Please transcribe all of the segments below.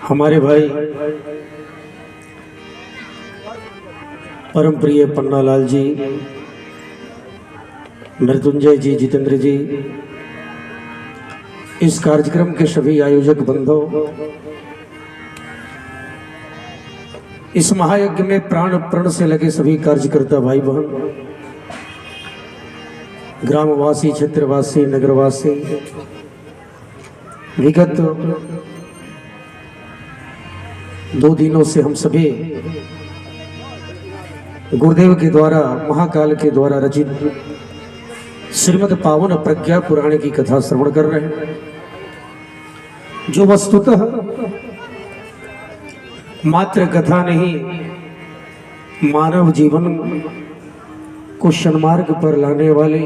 हमारे भाई परम प्रिय पन्नालाल जी, मृत्युंजय जी, जितेंद्र जी, इस कार्यक्रम के सभी आयोजक बंधु, इस महायज्ञ में प्राण प्रण से लगे सभी कार्यकर्ता भाई बहन, ग्रामवासी, क्षेत्रवासी, नगरवासी, विगत 2 दिनों से हम सभी गुरुदेव के द्वारा, महाकाल के द्वारा रचित श्रीमद् पावन प्रज्ञा पुराण की कथा श्रवण कर रहे हैं, जो वस्तुतः मात्र कथा नहीं, मानव जीवन को सन्मार्ग पर लाने वाले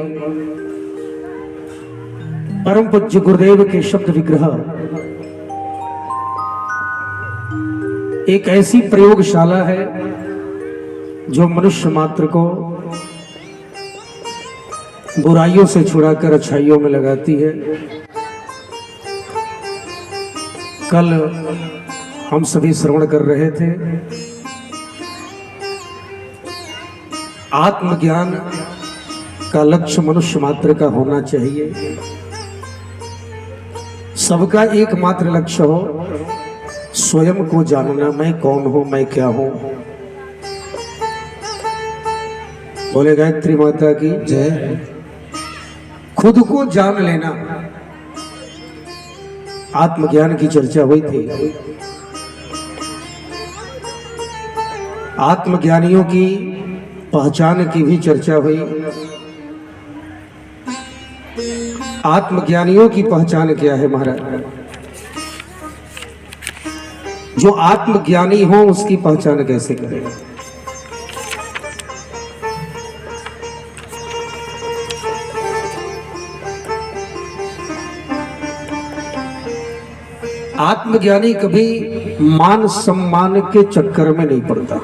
परम पूज्य गुरुदेव के शब्द विग्रह एक ऐसी प्रयोगशाला है जो मनुष्य मात्र को बुराइयों से छुड़ाकर अच्छाइयों में लगाती है। कल हम सभी श्रवण कर रहे थे, आत्मज्ञान का लक्ष्य मनुष्य मात्र का होना चाहिए। सबका एकमात्र लक्ष्य हो स्वयं को जानना, मैं कौन हूं, मैं क्या हूं। बोले गायत्री माता की जय। खुद को जान लेना, आत्मज्ञान की चर्चा हुई थी। आत्मज्ञानियों की पहचान की भी चर्चा हुई। आत्मज्ञानियों की पहचान क्या है महाराज? जो आत्मज्ञानी हो उसकी पहचान कैसे करें? आत्मज्ञानी कभी मान सम्मान के चक्कर में नहीं पड़ता।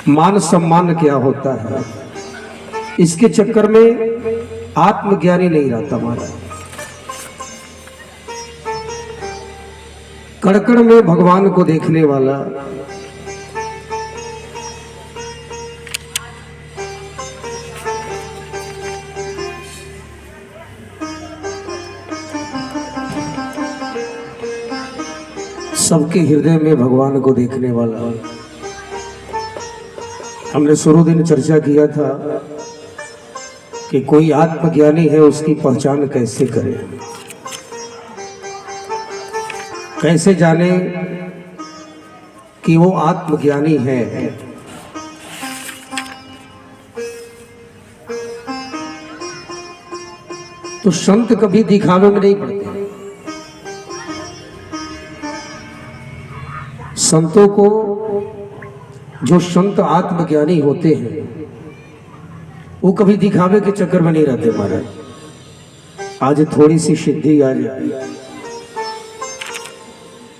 मान सम्मान क्या होता है, इसके चक्कर में आत्मज्ञानी नहीं रहता महाराज। कड़कड़ में भगवान को देखने वाला, सबके हृदय में भगवान को देखने वाला। हमने शुरू दिन चर्चा किया था कि कोई आत्मज्ञानी है, उसकी पहचान कैसे करें, कैसे जाने कि वो आत्मज्ञानी है। तो संत कभी दिखावे में नहीं पड़ते। संतों को, जो संत आत्मज्ञानी होते हैं, वो कभी दिखावे के चक्कर में नहीं रहते महाराज। आज थोड़ी सी सिद्धि आ जाए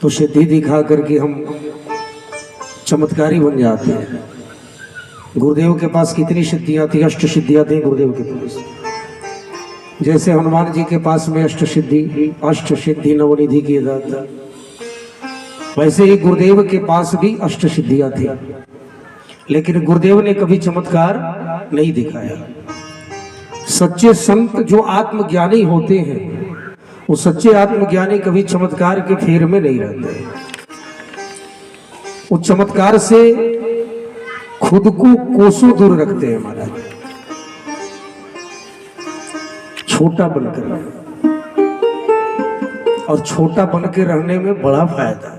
तो सिद्धि दिखा करके हम चमत्कारी बन जाते हैं। गुरुदेव के पास कितनी सिद्धियां थी? 8 सिद्धियां थी गुरुदेव के पास। जैसे हनुमान जी के पास में 8 सिद्धि नवनिधि की दाता, वैसे ही गुरुदेव के पास भी 8 सिद्धियां थी, लेकिन गुरुदेव ने कभी चमत्कार नहीं दिखाया। सच्चे संत जो आत्मज्ञानी होते हैं, वो सच्चे आत्मज्ञानी कभी चमत्कार के फेर में नहीं रहते। वो चमत्कार से खुद को कोसों दूर रखते हैं महाराज। छोटा बनकर, और छोटा बनकर रहने में बड़ा फायदा।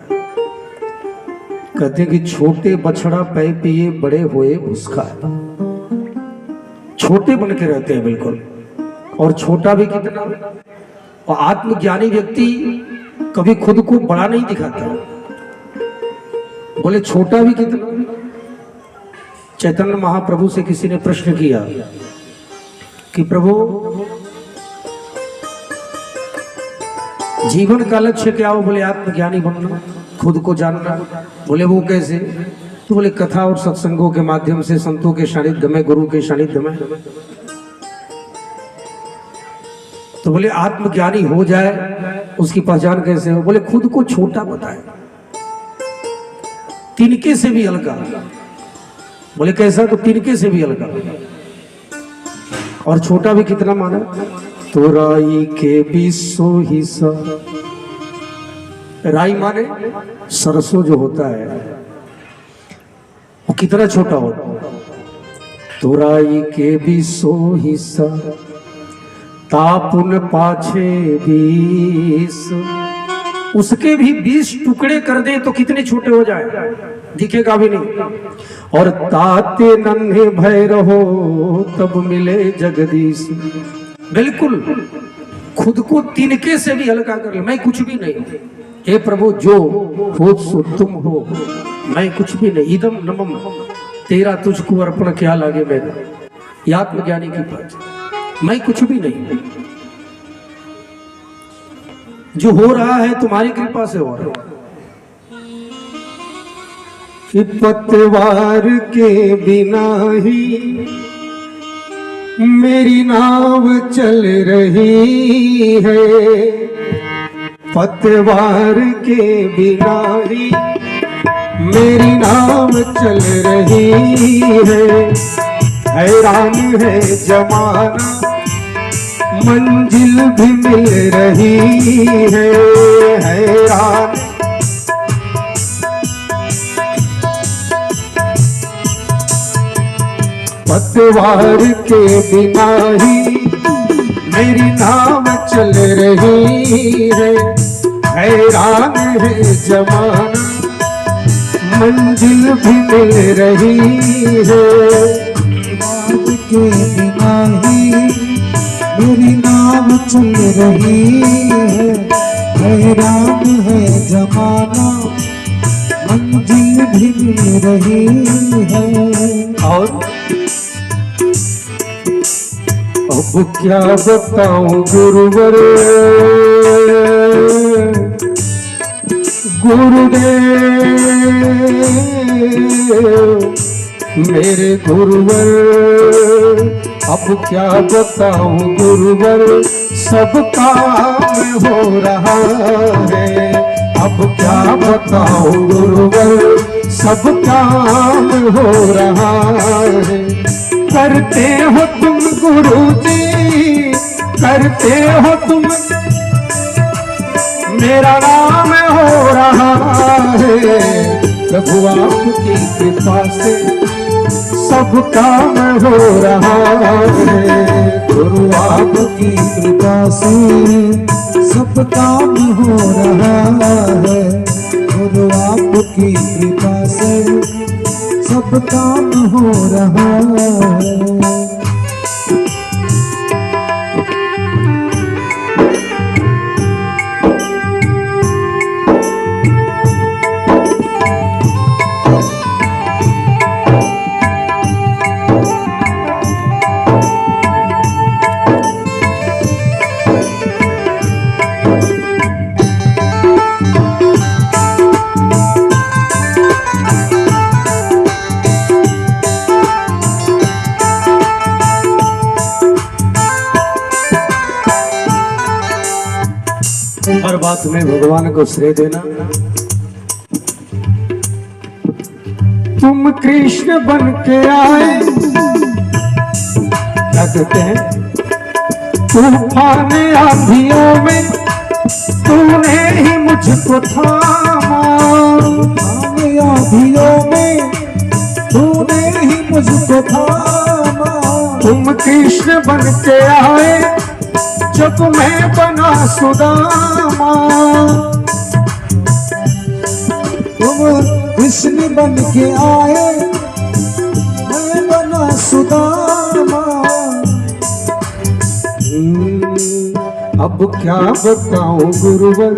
कहते हैं कि छोटे बछड़ा पै पिए, बड़े हुए भुसका। छोटे बन के रहते हैं बिल्कुल, और छोटा भी कितना। और आत्मज्ञानी व्यक्ति कभी खुद को बड़ा नहीं दिखाता। बोले छोटा भी कितना। चैतन्य महाप्रभु से किसी ने प्रश्न किया कि प्रभु, जीवन का लक्ष्य क्या हो? बोले आत्मज्ञानी बनना, खुद को जानना। बोले वो कैसे? तो बोले कथा और सत्संगों के माध्यम से, संतों के सानिध्य में, गुरु के सानिध्य में। तो बोले आत्मज्ञानी हो जाए उसकी पहचान कैसे हो? बोले खुद को छोटा बताए, तिनके से भी हल्का। बोले कैसा? तो तिनके से भी हल्का। और छोटा भी कितना माना? तो राई के 200 हिस्सा। राई माने सरसों जो होता है वो कितना छोटा होता है? तो राई के 200 हिस्सा तापुन पाछे 20। उसके भी 20 टुकड़े कर दे तो कितने छोटे हो जाए? दिखेगा भी नहीं। और ताते नन्हे भय रहो तब मिले जगदीश। बिल्कुल खुद को तिनके से भी हल्का कर ले, मैं कुछ भी नहीं। हे प्रभु जो हो सो तुम हो, मैं कुछ भी नहीं। इदम नमम तेरा तुझको अर्पण क्या लागे मेरा। ये आत्मज्ञानी की पहचान। मैं कुछ भी नहीं, जो हो रहा है तुम्हारी कृपा से हो रहा है। पतवार के बिना ही मेरी नाव चल रही है। पतवार के बिना ही मेरी नाव चल रही है। हैरान है जमाना मंजिल भी मिल रही है। हैरान पतवार के बिना ही मेरी नाव चल रही है। हैरान है जमाना मंजिल भी मिल रही है। पतवार के बिना ही मेरी नाव चल रही है। हैरान है जमाना मंजिल भी मिल रही है। और अब क्या बताऊं गुरुवर, गुरुदेव मेरे गुरुवर। अब क्या बताऊं गुरुवर, सब काम हो रहा है। अब क्या बताऊं गुरुवर, सब काम हो रहा है। करते हो तुम गुरुजी, करते हो तुम, मेरा नाम हो रहा है। प्रभु आपकी कृपा से सब काम हो रहा है। गुरु आपकी कृपा से सब काम हो रहा है। गुरु आपकी कृपा से सब काम हो रहा है। हर बात में भगवान को श्रेय देना। तुम कृष्ण बन के आए, क्या कहते हैं, तूफान आंधियों में तूने ही मुझको थामा। आंधियों में तूने ही मुझको थामा। तुम कृष्ण बन के आए जब मैं बना सुदामा। तुम कृष्ण बन के आए, मैं बना सुदामा। अब क्या बताऊं गुरुवर,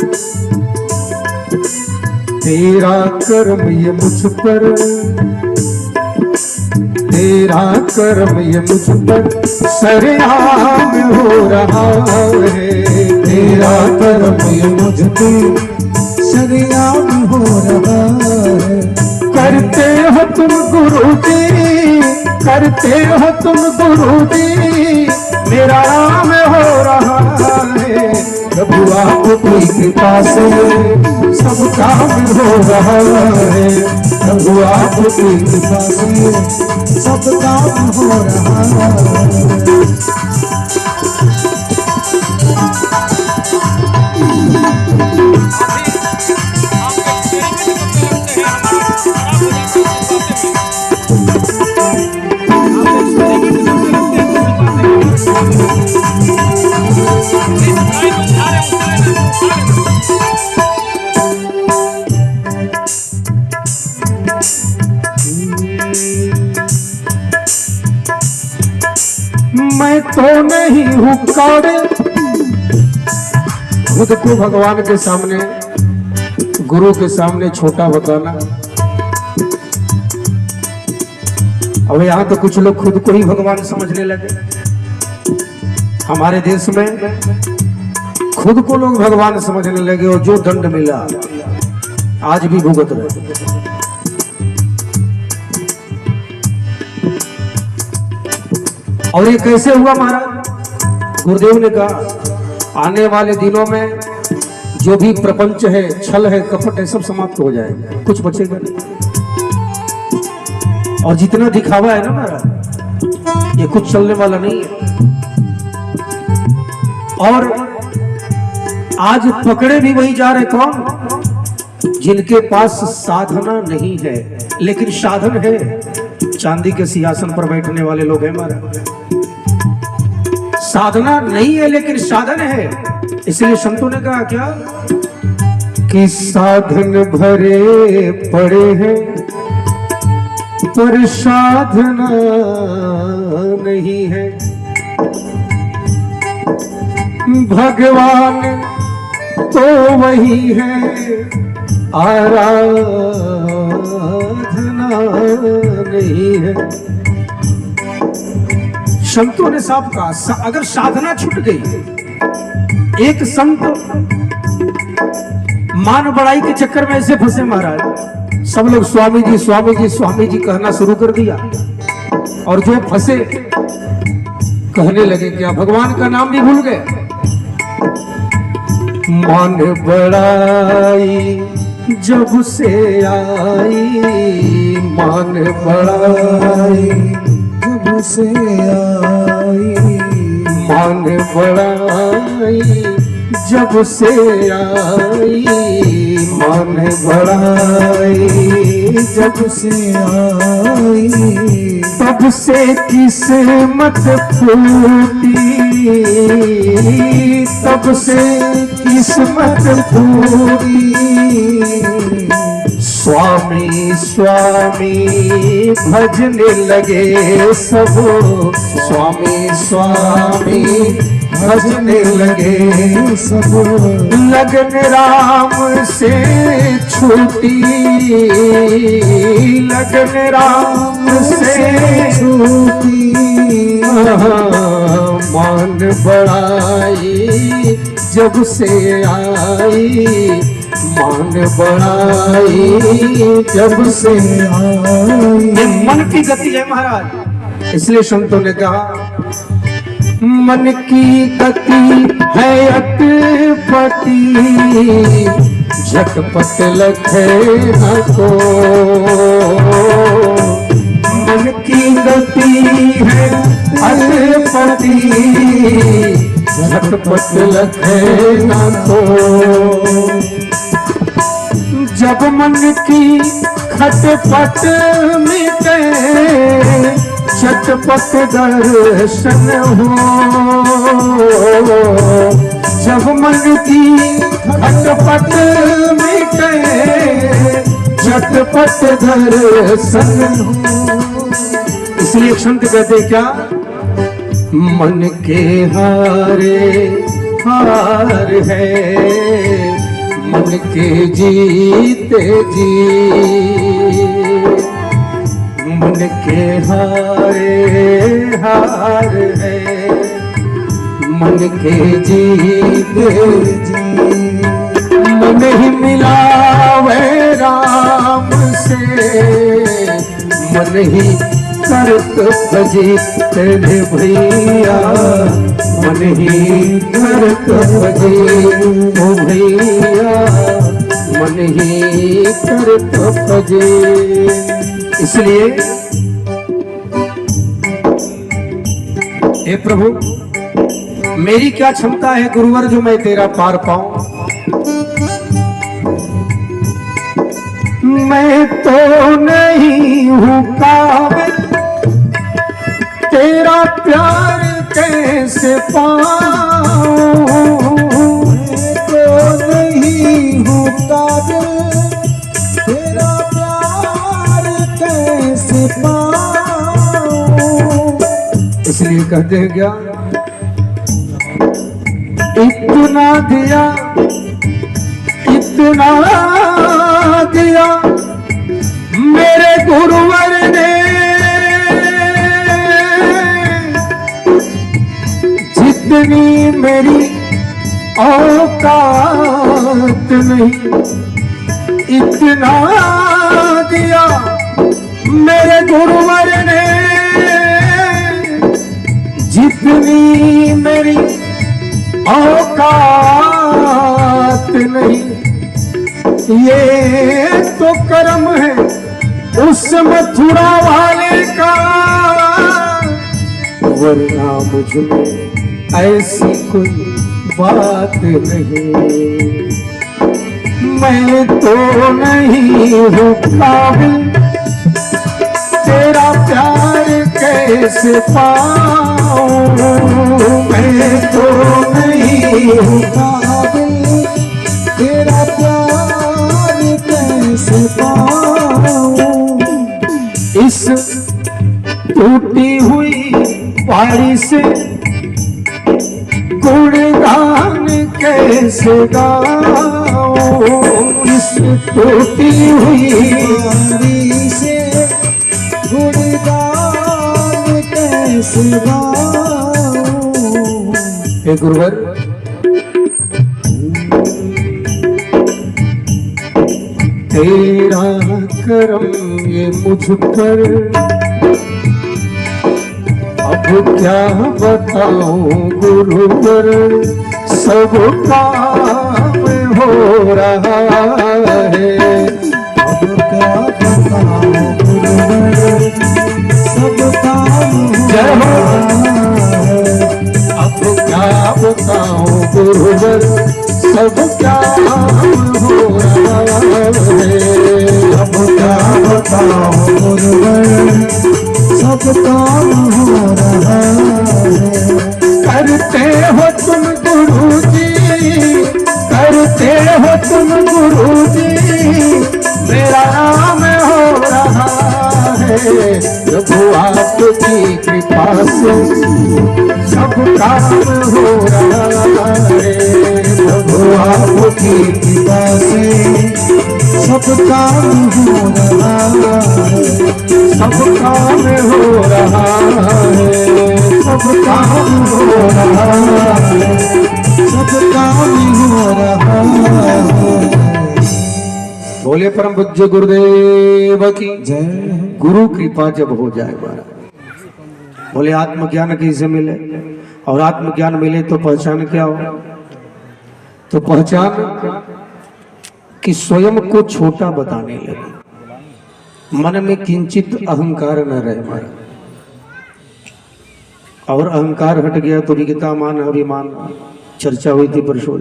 तेरा कर्म ये मुझ पर, तेरा कर्म ये मुझ पर सरेआम हो रहा है। तेरा कर्म ये मुझ पर सरेआम हो रहा है। करते हो तुम गुरुजी, करते हो तुम गुरुजी, मेरा राम हो रहा है। प्रभु आपकी कृपा से सब काम हो रहा है। प्रभु आपकी कृपा से सब काम हो रहा है। मैं तो नहीं हूँ कौड़े, खुद को भगवान के सामने, गुरु के सामने छोटा बताना। अब यहाँ तो कुछ लोग खुद को ही भगवान समझने लगे। हमारे देश में खुद को लोग भगवान समझने लगे और जो दंड मिला आज भी भुगत रहे। और ये कैसे हुआ महाराज? गुरुदेव ने कहा आने वाले दिनों में जो भी प्रपंच है, छल है, कपट है, सब समाप्त हो जाएगा, कुछ बचेगा नहीं। और जितना दिखावा है ना महाराज, ये कुछ चलने वाला नहीं है। और आज पकड़े भी वही जा रहे कौन? जिनके पास साधना नहीं है लेकिन साधन है। चांदी के सिंहासन पर बैठने वाले लोग हैं महाराज। साधना नहीं है लेकिन साधन है। इसलिए संतों ने कहा क्या कि साधन भरे पड़े हैं पर साधना नहीं है। भगवान तो वही है, आराधना नहीं है। संतों ने साफ कहा अगर साधना छूट गई, एक संत मान बड़ाई के चक्कर में ऐसे फंसे महाराज, सब लोग स्वामी जी स्वामी जी स्वामी जी कहना शुरू कर दिया। और जो फंसे कहने लगे क्या भगवान का नाम भी भूल गए। मान बड़ाई जब से आई, मान बड़ाई जब से आई, मान बड़ाई जब से आई, मान बड़ाई जब से आई, तब से किस्मत फूटी, तब से किस्मत फूटी। स्वामी स्वामी भजने लगे सब, स्वामी स्वामी भजने लगे सब। लगन राम से छूटी, लगन राम से छूटी। मान बड़ाई जब से आई, मान बड़ाई जब से आई। ये मन की गति है महाराज। इसलिए संतों ने कहा मन की गति है अटपटी, झटपट लखे न को। मन की गति है अटपटी, झटपट लखे न को। जब मन की खटपट मिटे, झटपट दर्शन हो। जब मन की खटपट मिटे, झटपट दर्शन हो। इसलिए संत कहते क्या मन के हारे हार है, मन के जीते जी। मन के हारे हार है, मन के जीते जी। मन ही मिलावे राम से, मन ही करत भजे तेरे भैया, मन ही करत भजे ओ भैया, मन ही करत भजे। इसलिए हे प्रभु, मेरी क्या क्षमता है गुरुवर जो मैं तेरा पार पाऊं। मैं तो नहीं हूं काबिल, तेरा प्यार कैसे पाऊं। मैं तो नहीं हूं काबिल, तेरा प्यार कैसे पाऊं। इसलिए कहते हैं क्या, इतना दिया, इतना दिया मेरे गुरुवर ने, जितनी मेरी औकात नहीं। इतना दिया मेरे गुरुवर ने, जितनी मेरी औकात नहीं। ये तो कर्म है उस मथुरा वाले का, वरना मुझ में ऐसी कोई बात नहीं। मैं तो नहीं हूँ काबिल, तेरा प्यार कैसे पाऊं। मैं तो नहीं हूँ काबिल, तेरा प्यार कैसे पाऊं। इस टूटी हुई पहाड़ी से गुणगान कैसे गाऊं। इस टूटी हुई पहाड़ी से गुणगान कैसे गाऊं। हे गुरुवर, तेरा करम ये मुझ पर, अब क्या बताऊं गुरुवर, सब काम हो रहा है। अब क्या बताऊं गुरुवर, सब काम हो रहा है। अब क्या बताऊं गुरुवर, सब काम हो रहा है। अब क्या बताऊं गुरुवर, सब काम हो रहा है। करते हो तुम गुरुजी, करते हो तुम गुरुजी, मेरा नाम हो रहा है। प्रभु आपकी कृपा से सब काम हो रहा है। प्रभु आपकी कृपा से सब काम हो रहा है। सब काम हो रहा है। सब काम हो रहा है। सब काम हो रहा है। बोले परम पूज्य गुरुदेव की जय। गुरु कृपा जब हो जाए महाराज, बोले आत्मज्ञान कैसे मिले, और आत्मज्ञान मिले तो पहचान क्या हो। तो पहचान कि स्वयं को छोटा बताने लगे, मन में किंचित अहंकार न रहे महाराज। और अहंकार हट गया तो विगता मान अभिमान, चर्चा हुई थी परसों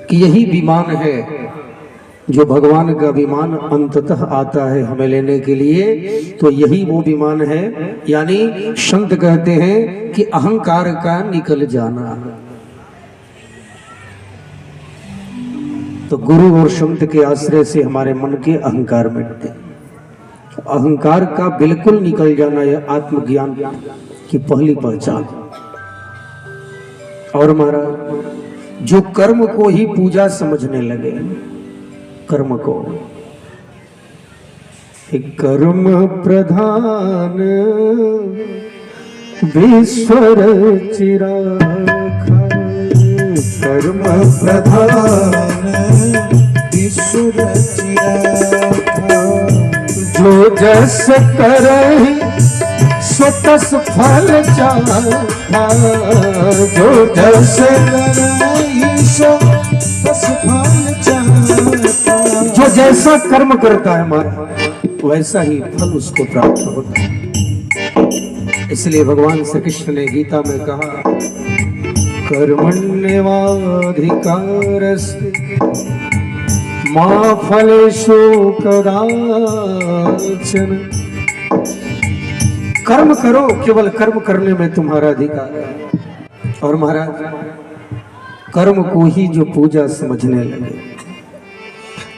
कि यही विमान है जो भगवान का विमान अंततः आता है हमें लेने के लिए। तो यही वो विमान है, यानी संत कहते हैं कि अहंकार का निकल जाना। तो गुरु और संत के आश्रय से हमारे मन के अहंकार मिटते। अहंकार का बिल्कुल निकल जाना यह आत्मज्ञान की पहली पहचान। और महाराज जो कर्म को ही पूजा समझने लगे, कर्म को एक कर्म प्रधान विश्वर चिराखा, कर्म प्रधान विश्वर चिराखा, जो जस करहि स्वतस फल चाहा, जो जस कराई सो तस फल चाहा। जो जैसा कर्म करता है हमारा वैसा ही फल उसको प्राप्त होता है। इसलिए भगवान श्री कृष्ण ने गीता में कहा, कर्मण्येवाधिकारस्ते मा फलेषु कदाचन। कर्म करो, केवल कर्म करने में तुम्हारा अधिकार है। और महाराज कर्म को ही जो पूजा समझने लगे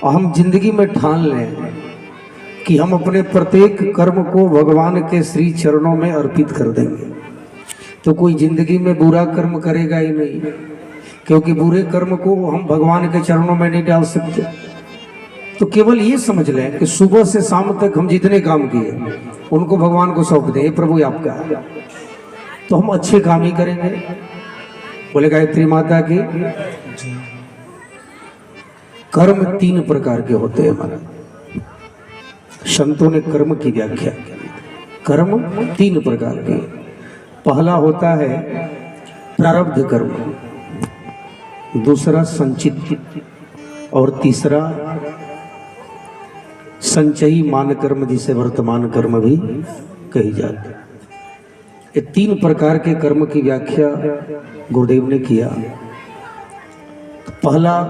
और हम जिंदगी में ठान लें कि हम अपने प्रत्येक कर्म को भगवान के श्री चरणों में अर्पित कर देंगे, तो कोई जिंदगी में बुरा कर्म करेगा ही नहीं, क्योंकि बुरे कर्म को हम भगवान के चरणों में नहीं डाल सकते। तो केवल ये समझ लें कि सुबह से शाम तक हम जितने काम किए उनको भगवान को सौंप दें, प्रभु आपका, तो हम अच्छे काम ही करेंगे। बोले गायत्री माता की। कर्म 3 प्रकार के होते हैं हमारा। संतों ने कर्म की व्याख्या की। कर्म 3 प्रकार के। पहला होता है प्रारब्ध कर्म, दूसरा संचित और तीसरा संचयी मान कर्म, जिसे वर्तमान कर्म भी कही जाती है। ये 3 प्रकार के कर्म की व्याख्या गुरुदेव ने किया। पहला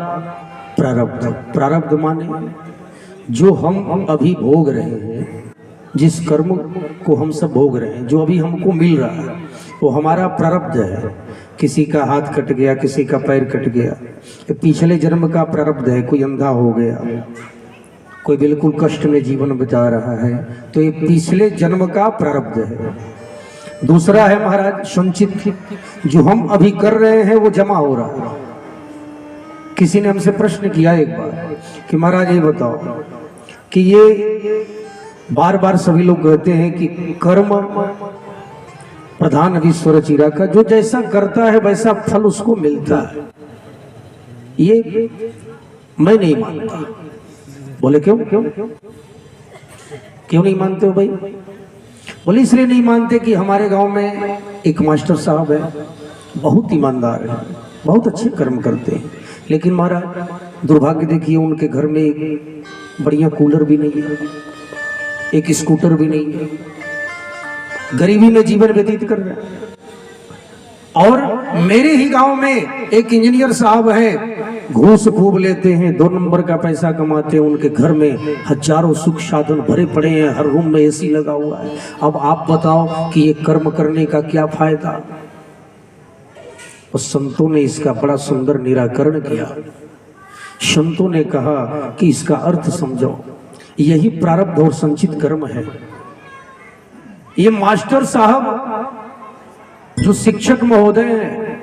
प्रारब्ध। प्रारब्ध माने जो हम अभी भोग रहे हैं, जिस कर्म को हम सब भोग रहे हैं, जो अभी हमको मिल रहा है वो हमारा प्रारब्ध है। किसी का हाथ कट गया, किसी का पैर कट गया, ये पिछले जन्म का प्रारब्ध है। कोई अंधा हो गया, कोई बिल्कुल कष्ट में जीवन बिता रहा है, तो ये पिछले जन्म का प्रारब्ध है। दूसरा है महाराज संचित, जो हम अभी कर रहे हैं वो जमा हो रहा है। किसी ने हमसे प्रश्न किया एक बार कि महाराज ये बताओ कि ये बार बार सभी लोग कहते हैं कि कर्म प्रधान विश्व रचिरा का, जो जैसा करता है वैसा फल उसको मिलता है। ये मैं नहीं मानता। बोले क्यों क्यों क्यों नहीं मानते हो भाई? बोले इसलिए नहीं मानते कि हमारे गांव में एक मास्टर साहब है, बहुत ईमानदार है, बहुत अच्छे कर्म करते हैं, लेकिन महाराज दुर्भाग्य देखिए उनके घर में एक बढ़िया कूलर भी नहीं है, एक स्कूटर भी नहीं है, गरीबी में जीवन व्यतीत कर रहे हैं। और मेरे ही गांव में एक इंजीनियर साहब हैं, घूस खूब लेते हैं, 2 नंबर का पैसा कमाते हैं, उनके घर में हजारों सुख साधन भरे पड़े हैं, हर रूम में एसी लगा हुआ है। अब आप बताओ कि ये कर्म करने का क्या फायदा? और संतों ने इसका बड़ा सुंदर निराकरण किया। संतों ने कहा कि इसका अर्थ समझो, यही प्रारब्ध और संचित कर्म है। ये मास्टर साहब जो शिक्षक महोदय हैं,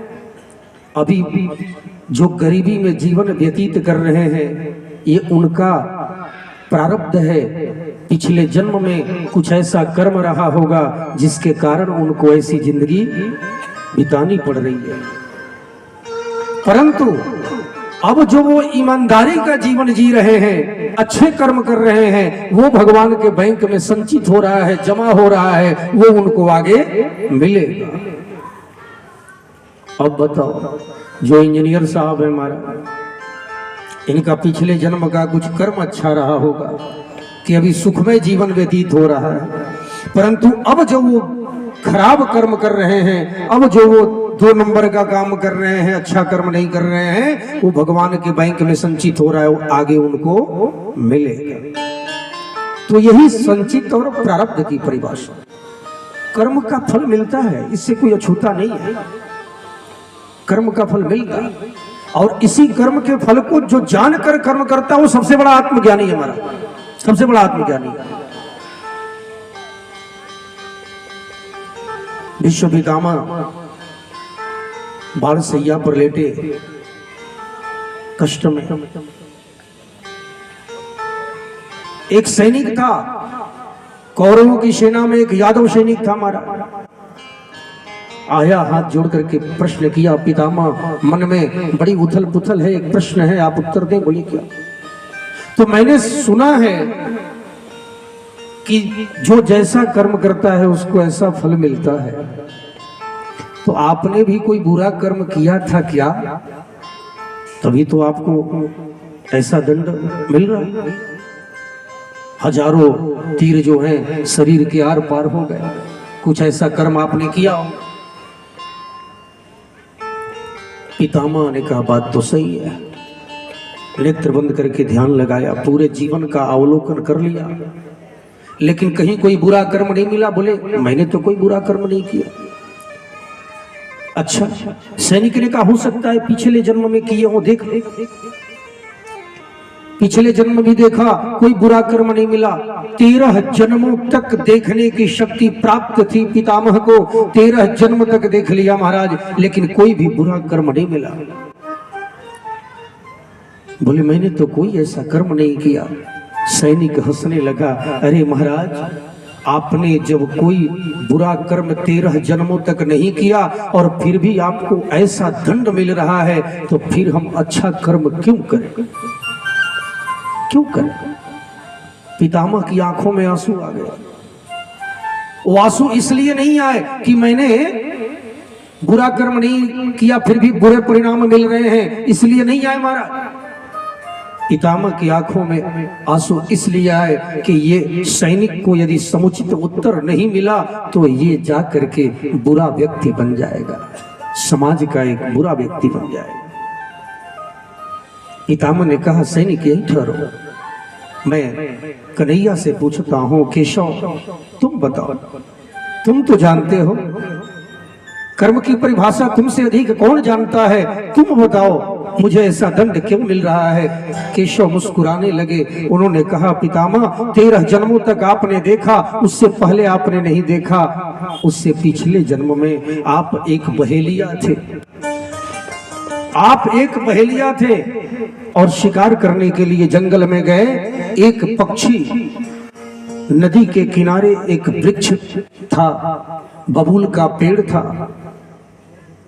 अभी जो गरीबी में जीवन व्यतीत कर रहे हैं, ये उनका प्रारब्ध है। पिछले जन्म में कुछ ऐसा कर्म रहा होगा जिसके कारण उनको ऐसी जिंदगी बितानी पड़ रही है। परंतु अब जो वो ईमानदारी का जीवन जी रहे हैं, अच्छे कर्म कर रहे हैं, वो भगवान के बैंक में संचित हो रहा है, जमा हो रहा है, वो उनको आगे मिलेगा। अब बताओ जो इंजीनियर साहब है हमारा, इनका पिछले जन्म का कुछ कर्म अच्छा रहा होगा कि अभी सुखमय जीवन व्यतीत हो रहा है, परंतु अब जो वो खराब कर्म कर रहे हैं, अब जो वो 2 नंबर का काम कर रहे हैं, अच्छा कर्म नहीं कर रहे हैं, वो भगवान के बैंक में संचित हो रहा है, वो आगे उनको मिलेगा। तो यही संचित और प्रारब्ध की परिभाषा। कर्म का फल मिलता है, इससे कोई अछूता नहीं है। कर्म का फल मिलता है, और इसी कर्म के फल को जो जानकर कर्म करता है वो सबसे बड़ा आत्मज्ञानी है। हमारा सबसे बड़ा आत्मज्ञानी विश्व पितामह बाढ़ सैया पर लेटे कष्ट में, एक सैनिक था कौरवों की सेना में, एक यादव सैनिक था हमारा, आया हाथ जोड़ करके प्रश्न किया, पितामह मन में बड़ी उथल पुथल है, एक प्रश्न है, आप उत्तर दें। बोले क्या? तो मैंने सुना है कि जो जैसा कर्म करता है उसको ऐसा फल मिलता है। तो आपने भी कोई बुरा कर्म किया था क्या? तभी तो आपको ऐसा दंड मिल रहा है। हजारों तीर जो हैं शरीर के आर पार हो गए। कुछ ऐसा कर्म आपने किया हो। पितामह ने कहा बात तो सही है। नेत्र बंद करके ध्यान लगाया, पूरे जीवन का अवलोकन कर लिया, लेकिन कहीं कोई बुरा कर्म नहीं मिला। बोले मैंने तो कोई बुरा कर्म नहीं किया। अच्छा, सैनिक ने कहा हो सकता है पिछले जन्म में किए हो, देख पिछले जन्म भी देखा, कोई बुरा कर्म नहीं मिला। 13 जन्मों तक देखने की शक्ति प्राप्त थी पितामह को, 13 जन्म तक देख लिया महाराज, लेकिन कोई भी बुरा कर्म नहीं मिला। बोले मैंने तो कोई ऐसा कर्म नहीं किया। सैनिक हंसने लगा, अरे महाराज आपने जब कोई बुरा कर्म 13 जन्मों तक नहीं किया और फिर भी आपको ऐसा दंड मिल रहा है, तो फिर हम अच्छा कर्म क्यों करें? क्यों करें? पितामह की आंखों में आंसू आ गए। वो आंसू इसलिए नहीं आए कि मैंने बुरा कर्म नहीं किया फिर भी बुरे परिणाम मिल रहे हैं, इसलिए नहीं आए महाराज। पितामह की आंखों में आंसू इसलिए आए कि ये सैनिक को यदि समुचित उत्तर नहीं मिला तो ये जा करके बुरा व्यक्ति बन जाएगा, समाज का एक बुरा व्यक्ति बन जाएगा। पितामह ने कहा सैनिक यही ठहरो, मैं कन्हैया से पूछता हूं। केशव तुम बताओ, तुम तो जानते हो कर्म की परिभाषा तुमसे अधिक कौन जानता है, तुम बताओ मुझे ऐसा दंड क्यों मिल रहा है? केशव मुस्कुराने लगे। उन्होंने कहा पितामह 13 जन्मों तक आपने देखा, उससे पहले आपने नहीं देखा। उससे पिछले जन्म में आप एक बहेलिया थे, आप एक बहेलिया थे और शिकार करने के लिए जंगल में गए। एक पक्षी, नदी के किनारे एक वृक्ष था, बबूल का पेड़ था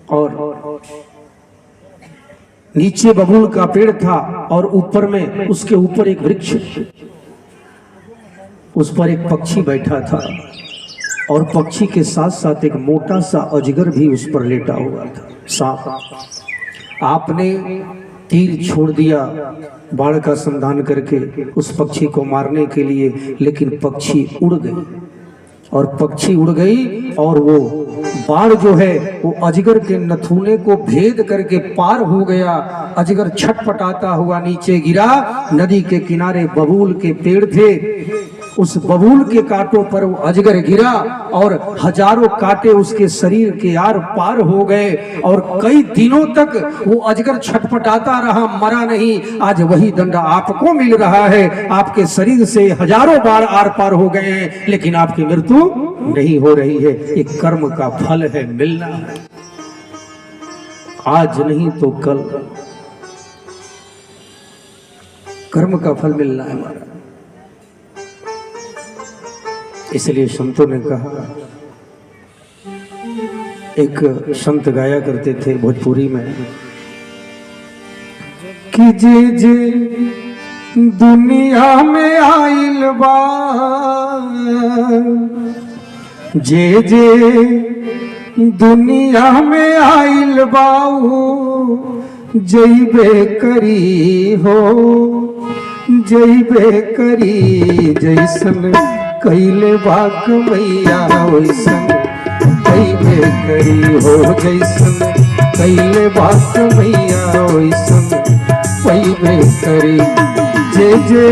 और नीचे बबूल का पेड़ था और ऊपर में उसके ऊपर एक वृक्ष, उस पर एक पक्षी बैठा था और पक्षी के साथ साथ एक मोटा सा अजगर भी उस पर लेटा हुआ था, सांप। आपने तीर छोड़ दिया बाण का संधान करके उस पक्षी को मारने के लिए, लेकिन पक्षी उड़ गई और पक्षी उड़ गई और वो बाण जो है वो अजगर के नथुने को भेद करके पार हो गया। अजगर छटपटाता हुआ नीचे गिरा। नदी के किनारे बबूल के पेड़ थे, उस बबूल के कांटों पर वो अजगर गिरा और हजारों कांटे उसके शरीर के आर पार हो गए और कई दिनों तक वो अजगर छटपटाता रहा, मरा नहीं। आज वही दंड आपको मिल रहा है, आपके शरीर से हजारों बार आर पार हो गए हैं, लेकिन आपकी मृत्यु नहीं हो रही है। एक कर्म का फल है, मिलना है, आज नहीं तो कल कर्म का फल मिलना है हमारा। इसलिए संतों ने कहा, एक संत गाया करते थे भोजपुरी में कि जे जे दुनिया में आइल बा, जे जे दुनिया में आइल बाऊ जइबे करी हो, जइबे करी। जैसन कैले बाक मैया वैसन कैबे करी हो, जैसन कैले बाक मैया वैसन कैबे करी। जे जे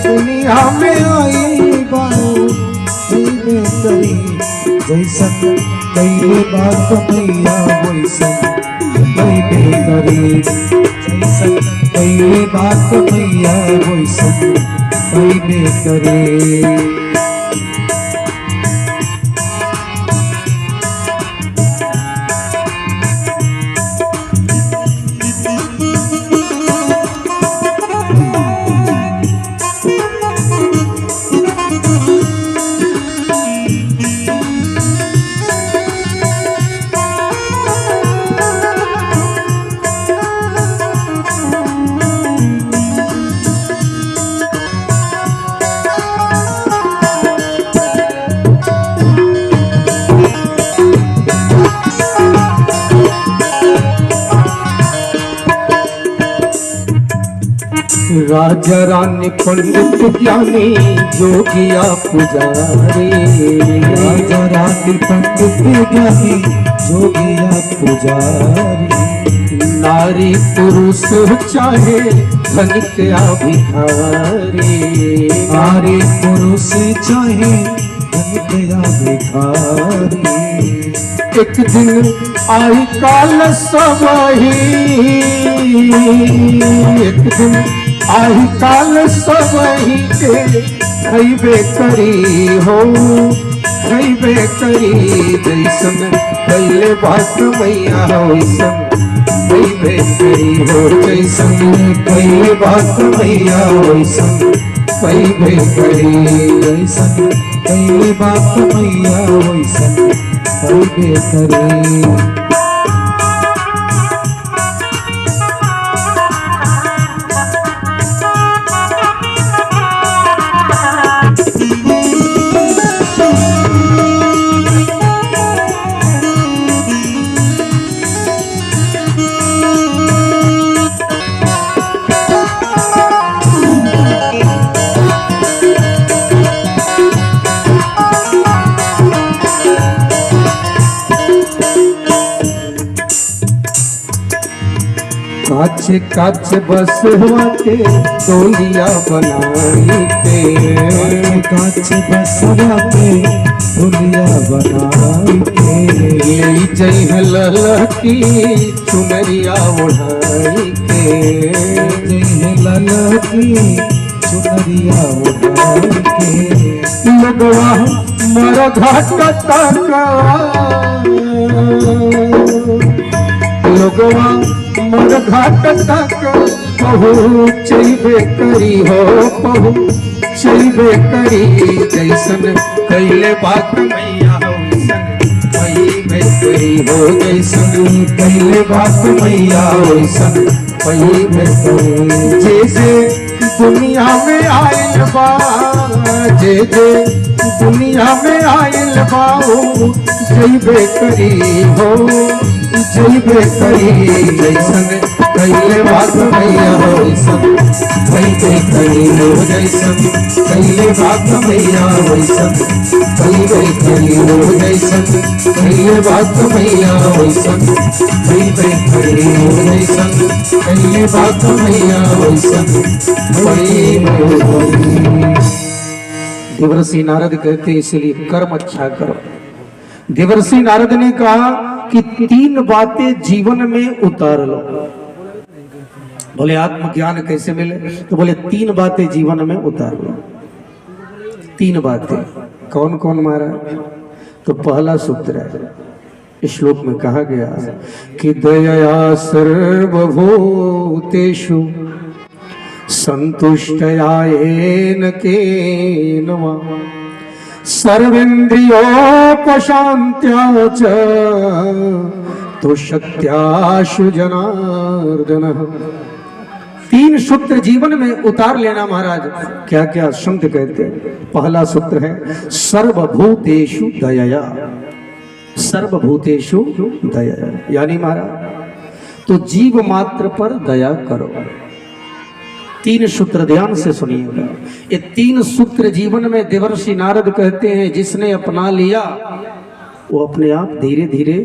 दुनिया में आई बाऊ जइबे करी, जैसन कैले बाक मैया वैसन कैबे करी। जैसन कैले बाक मैया वैसन कैबे करी। राजा रानी पंडित ज्ञानी जोगिया पुजारी, राजा रानी पंडित ज्ञानी जोगिया पुजारी, नारी पुरुष चाहे धनिक या भिखारी, नारी पुरुष चाहे धनिक या भिखारी, एक दिन आई काल सबही, एक दिन आई काल सबही के खैबे करी हो, खैबे करी जैसन पहले बात मैया वैसन खैबे करी हो, जैसन पहले बात मैया वैसन खैबे करी, जैसन पहले बात मैया वैसन खैबे करी। काच काच बसवा के डोलिया बनाई के, काच बसवा के डोलिया बनाई के, ले जय ललकी चुनरिया ओढ़ाई के, जय ललकी चुनरिया ओढ़ाई के, लगवा मर घाट तक, लगवा मर घाट तक पहुँचबे करी हो, पहुँचबे करी जैसन कैले बात मैया वैसन खैबे करी हो, जैसन कैले बात मैया वैसन खैबे करी। जैसे दुनिया में आइल बा, जे जे दुनिया में आइल बा जैबे करी हो, जैबे करी जैसन कैले बात मैया वैसन खैबे करी हो, जैसन कैले बात मैया वैसन खैबे करी हो, जैसन कैले बात मैया वैसन खैबे करी हो, जैसन कैले बात मैया वैसन खैबे करी। देवर्षि नारद कहते इसलिए कर्म अच्छा करो। देवर्षि नारद ने कहा कि 3 बातें जीवन में उतार लो। बोले आत्मज्ञान कैसे मिले? तो बोले 3 बातें जीवन में उतार लो। 3 बातें कौन कौन मारा? तो पहला सूत्र है, इस श्लोक में कहा गया कि दया सर्वभूतेषु संतुष्टया येन केन वा सर्वेन्द्रियोपशान्त्या च तुष्टयाशु जनार्दनः। 3 सूत्र जीवन में उतार लेना महाराज। क्या क्या संत कहते हैं? पहला सूत्र है सर्वभूतेषु दयया। सर्वभूतेषु दयया यानी महाराज तो जीव मात्र पर दया करो। 3 सूत्र ध्यान से सुनिएगा। ये 3 सूत्र जीवन में देवर्षि नारद कहते हैं जिसने अपना लिया वो अपने आप धीरे धीरे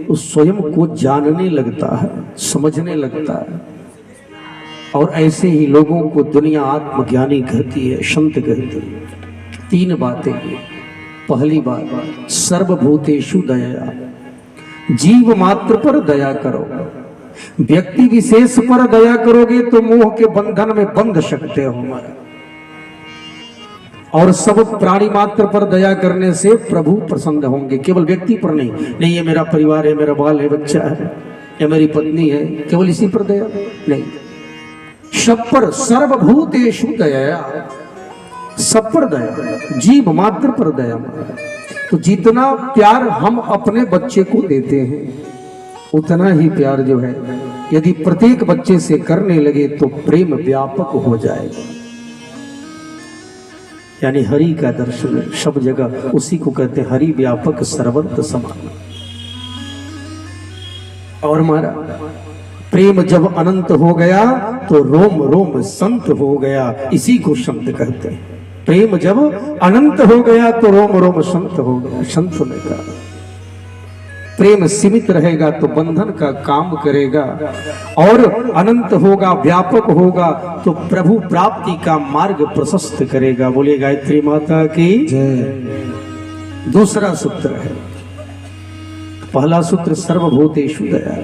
उस स्वयं को जानने लगता है, समझने लगता है। और ऐसे ही लोगों को दुनिया आत्मज्ञानी कहती है, संत कहती है। 3 बातें। पहली बात सर्वभूतेषु दया, जीव मात्र पर दया करो। व्यक्ति विशेष पर दया करोगे तो मोह के बंधन में बंध सकते हो हमारा। और सब प्राणी मात्र पर दया करने से प्रभु प्रसन्न होंगे, केवल व्यक्ति पर नहीं। नहीं ये मेरा परिवार है, मेरा बाल है, बच्चा है, ये मेरी पत्नी है, केवल इसी पर दया नहीं, सब पर। सर्वभूतेषु दया, सब पर दया, जीव मात्र पर दया। तो जितना प्यार हम अपने बच्चे को देते हैं उतना ही प्यार जो है यदि प्रत्येक बच्चे से करने लगे तो प्रेम व्यापक हो जाएगा। यानी हरि का दर्शन सब जगह, उसी को कहते हैं हरि व्यापक सर्वत्र समान। और हमारा प्रेम जब अनंत हो गया तो रोम रोम संत हो गया, इसी को संत कहते हैं। प्रेम जब अनंत हो गया तो रोम रोम संत हो गया। संत ने कहा प्रेम सीमित रहेगा तो बंधन का काम करेगा, और अनंत होगा, व्यापक होगा तो प्रभु प्राप्ति का मार्ग प्रशस्त करेगा। बोलिए गायत्री माता की जय। दूसरा सूत्र है, पहला सूत्र सर्वभूतेषु दया,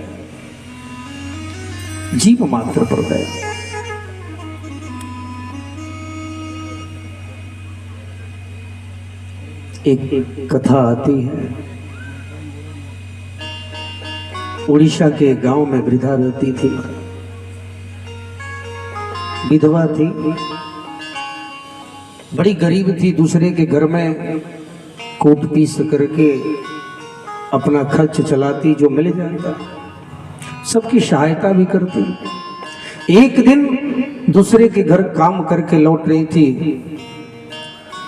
जीव मात्र पर दया। एक कथा आती है, उड़ीसा के गांव में वृद्धा रहती थी, विधवा थी, बड़ी गरीब थी, दूसरे के घर में कोट पीस करके अपना खर्च चलाती, जो मिल जाता सबकी सहायता भी करती। एक दिन दूसरे के घर काम करके लौट रही थी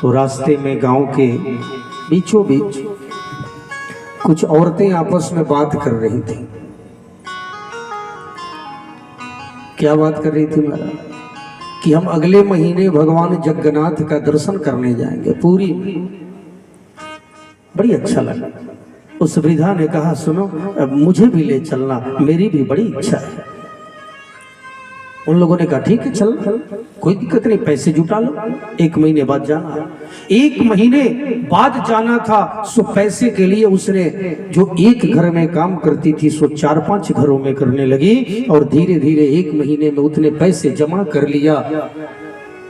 तो रास्ते में गांव के बीचों बीच कुछ औरतें आपस में बात कर रही थी। क्या बात कर रही थी महाराज? कि हम अगले महीने भगवान जगन्नाथ का दर्शन करने जाएंगे। पूरी बड़ी अच्छा लगा। उस वृद्धा ने कहा सुनो, मुझे भी ले चलना, मेरी भी बड़ी इच्छा है। उन लोगों ने कहा ठीक है चल, कोई दिक्कत नहीं, पैसे जुटा लो, 1 महीने बाद जाना। 1 महीने बाद जाना था, सो पैसे के लिए उसने जो एक घर में काम करती थी सो 4-5 घरों में करने लगी, और धीरे धीरे 1 महीने में उतने पैसे जमा कर लिया।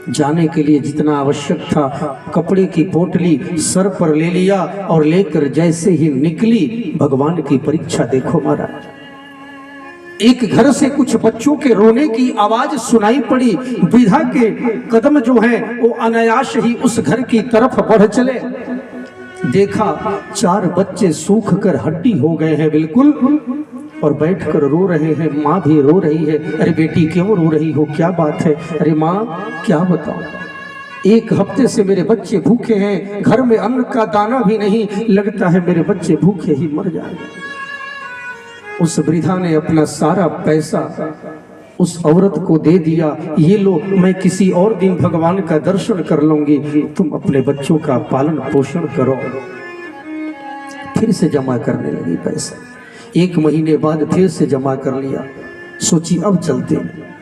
जाने के लिए जितना आवश्यक था, कपड़े की पोटली सर पर ले लिया, और लेकर जैसे ही निकली, भगवान की परीक्षा देखो महाराज। एक घर से कुछ बच्चों के रोने की आवाज सुनाई पड़ी। वृद्धा के कदम जो हैं वो अनायास ही उस घर की तरफ बढ़ चले। देखा 4 बच्चे सूख कर हड्डी हो गए हैं बिल्कुल, और बैठकर रो रहे हैं। माँ भी रो रही है। अरे बेटी क्यों रो रही हो, क्या बात है? अरे माँ क्या बताऊं, 1 हफ्ते से मेरे बच्चे भूखे हैं, घर में अन्न का दाना भी नहीं, लगता है मेरे बच्चे भूखे ही मर जाएंगे। उस वृद्धा ने अपना सारा पैसा उस औरत को दे दिया, ये लो, मैं किसी और दिन भगवान का दर्शन कर लूंगी, तुम अपने बच्चों का पालन पोषण करो। फिर से जमा करने लगी पैसा। 1 महीने बाद फिर से जमा कर लिया। सोची अब चलते,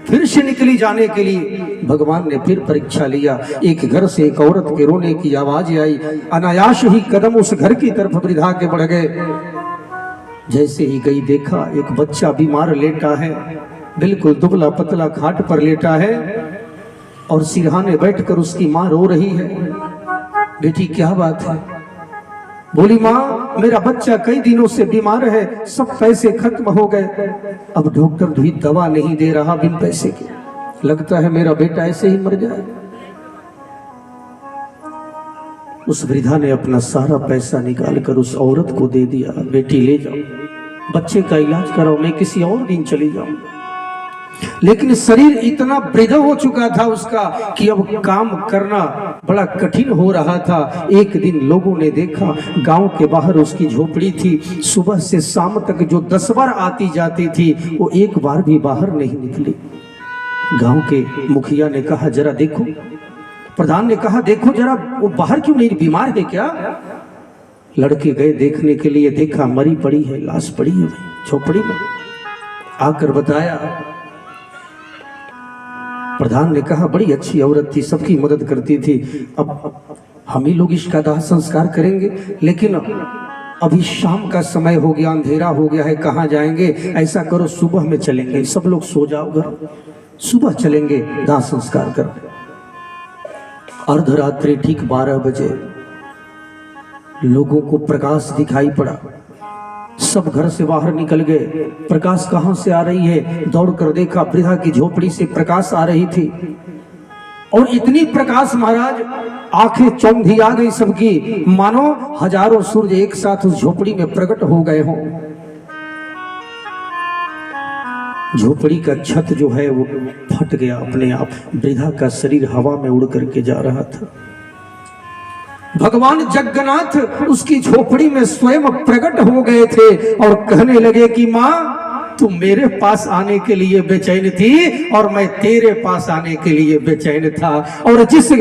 फिर से निकली जाने के लिए। भगवान ने फिर परीक्षा लिया। एक घर से एक औरत के रोने की आवाज आई। अनायास ही कदम उस घर की तरफ वृद्धा के बढ़ गए। जैसे ही गई, देखा एक बच्चा बीमार लेटा है, बिल्कुल दुबला पतला खाट पर लेटा है, और सिरहाने बैठकर उसकी माँ रो रही है। बेटी क्या बात है? बोली माँ मेरा बच्चा कई दिनों से बीमार है, सब पैसे खत्म हो गए, अब डॉक्टर भी दवा नहीं दे रहा बिन पैसे के, लगता है मेरा बेटा ऐसे ही मर जाए। उस वृद्धा ने अपना सारा पैसा निकालकर उस औरत को दे दिया। बेटी ले जाओ, बच्चे का इलाज कराओ, मैं किसी और दिन चली जाऊंगा। लेकिन शरीर इतना वृद्ध हो चुका था उसका कि अब काम करना बड़ा कठिन हो रहा था। एक दिन लोगों ने देखा, गांव के बाहर उसकी झोपड़ी थी। सुबह से शाम तक जो 10 बार आती जाती थी, वो एक बार भी बाहर नहीं निकली। गांव के मुखिया ने कहा जरा देखो, प्रधान ने कहा देखो जरा, वो बाहर क्यों नहीं, बीमार है क्या? लड़के गए देखने के लिए, देखा मरी पड़ी है, लाश पड़ी है झोपड़ी में। आकर बताया, प्रधान ने कहा बड़ी अच्छी औरत थी, सबकी मदद करती थी, अब हम ही लोग इसका दाह संस्कार करेंगे, लेकिन अभी शाम का समय हो गया, अंधेरा हो गया है, कहाँ जाएंगे? ऐसा करो सुबह में चलेंगे, सब लोग सो जाओ घर, सुबह चलेंगे दाह संस्कार कर। अर्धरात्रि ठीक 12 बजे लोगों को प्रकाश दिखाई पड़ा। सब घर से बाहर निकल गए। प्रकाश कहां से आ रही है? दौड़कर देखा, वृद्धा की झोपड़ी से प्रकाश आ रही थी। और इतनी प्रकाश महाराज, आंखें चौंधी आ गई सबकी, मानो हजारों सूर्य एक साथ उस झोपड़ी में प्रकट हो गए हों। झोपड़ी का छत जो है वो फट गया अपने आप। वृद्धा का शरीर हवा में उड़ करके जा रहा था। भगवान जगन्नाथ उसकी झोपड़ी में स्वयं प्रकट हो गए थे और कहने लगे कि माँ तू मेरे पास आने के लिए बेचैन थी और मैं तेरे पास आने के लिए बेचैन था। और जिस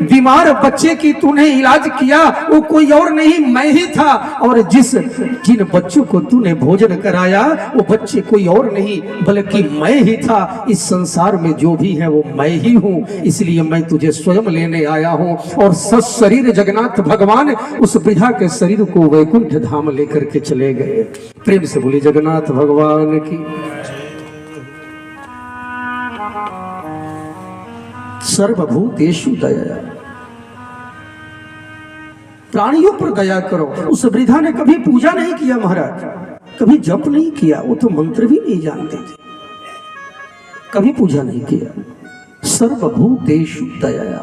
बीमार बच्चे की तूने इलाज किया वो कोई और नहीं, मैं ही था। और जिन बच्चों को तूने भोजन कराया वो बच्चे कोई और नहीं बल्कि मैं ही था। इस संसार में जो भी है वो मैं ही हूँ, इसलिए मैं तुझे स्वयं लेने आया हूँ। और सशरीर जगन्नाथ भगवान उस वृद्धा के शरीर को वैकुंठ धाम लेकर के चले गए। प्रेम से बोली जगन्नाथ भगवान की। सर्वभूतेषु दया, प्राणियों पर दया करो। उस वृद्धा ने कभी पूजा नहीं किया महाराज, कभी जप नहीं किया, वो तो मंत्र भी नहीं जानते थे, कभी पूजा नहीं किया। सर्वभूतेषु दया,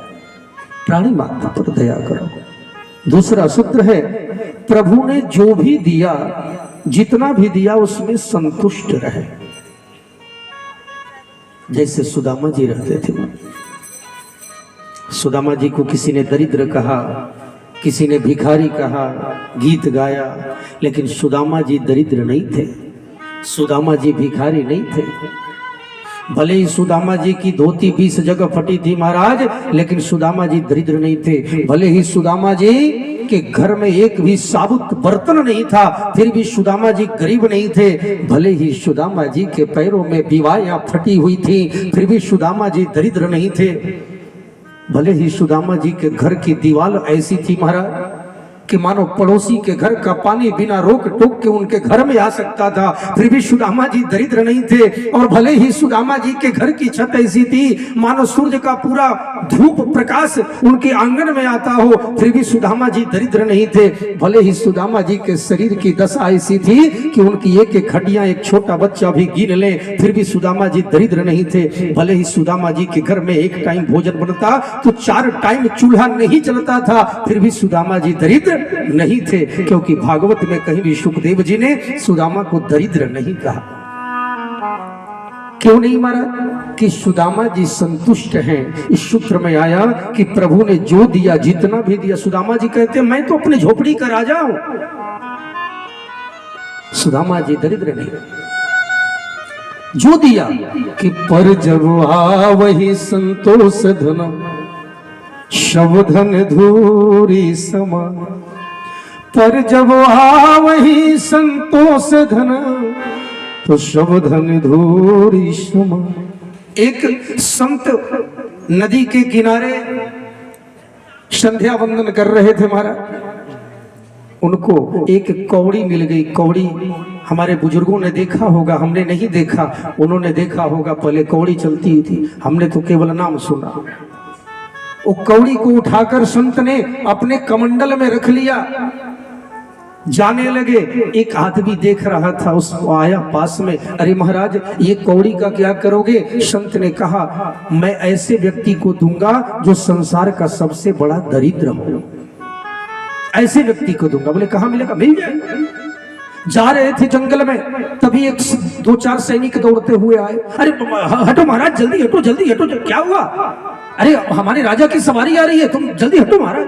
प्राणी मात्र पर दया करो। दूसरा सूत्र है प्रभु ने जो भी दिया, जितना भी दिया उसमें संतुष्ट रहे। जैसे सुदामा जी रहते थे। सुदामा जी को किसी ने दरिद्र कहा, किसी ने भिखारी कहा, गीत गाया, लेकिन सुदामा जी दरिद्र नहीं थे, सुदामा जी भिखारी नहीं थे। भले ही सुदामा जी की धोती 20 जगह फटी थी महाराज, लेकिन सुदामा जी दरिद्र नहीं थे। भले ही सुदामा जी के घर में एक भी साबुत बर्तन नहीं था, फिर भी सुदामा जी गरीब नहीं थे। भले ही सुदामा जी के पैरों में बीवायां फटी हुई थी, फिर भी सुदामा जी दरिद्र नहीं थे। भले ही सुदामा जी के घर की दीवार ऐसी थी महाराज कि मानो पड़ोसी के घर का पानी बिना रोक टोक के उनके घर में आ सकता था, फिर भी सुदामा जी दरिद्र नहीं थे। और भले ही सुदामा जी के घर की छत ऐसी थी मानो सूर्य का पूरा धूप प्रकाश उनके आंगन में आता हो, फिर भी सुदामा जी दरिद्र नहीं थे। भले ही सुदामा जी के शरीर की दशा ऐसी थी कि उनकी एक एक हड्डियां एक छोटा बच्चा भी गिन ले, फिर भी सुदामा जी दरिद्र नहीं थे। भले ही सुदामा जी के घर में एक टाइम भोजन बनता तो 4 टाइम चूल्हा नहीं जलता था, फिर भी सुदामा जी दरिद्र नहीं थे, क्योंकि भागवत में कहीं भी सुखदेव जी ने सुदामा को दरिद्र नहीं कहा। क्यों नहीं मारा? कि सुदामा जी संतुष्ट हैं। इस सूत्र में आया कि प्रभु ने जो दिया, जितना भी दिया, सुदामा जी कहते मैं तो अपनी झोपड़ी का राजा हूं। सुदामा जी दरिद्र नहीं, जो दिया कि पर जब वही संतोष धन शवधन धूरी समा, पर जब वही संतोष धन तो शवधन धूरी समा। एक संत नदी के किनारे संध्या वंदन कर रहे थे महाराज, उनको एक कौड़ी मिल गई। कौड़ी हमारे बुजुर्गों ने देखा होगा, हमने नहीं देखा, उन्होंने देखा होगा। पहले कौड़ी चलती थी, हमने तो केवल नाम सुना। वो कौड़ी को उठाकर संत ने अपने कमंडल में रख लिया, जाने लगे। एक आदमी देख रहा था, उसको आया पास में, अरे महाराज ये कौड़ी का क्या करोगे? संत ने कहा मैं ऐसे व्यक्ति को दूंगा जो संसार का सबसे बड़ा दरिद्र हो, ऐसे व्यक्ति को दूंगा। बोले कहाँ मिलेगा? मिल जाएगा। जा रहे थे जंगल में, तभी एक 2-4 सैनिक दौड़ते हुए आए। अरे हटो महाराज, जल्दी हटो, जल्दी हटो। क्या हुआ? अरे हमारे राजा की सवारी आ रही है, तुम जल्दी हटो महाराज।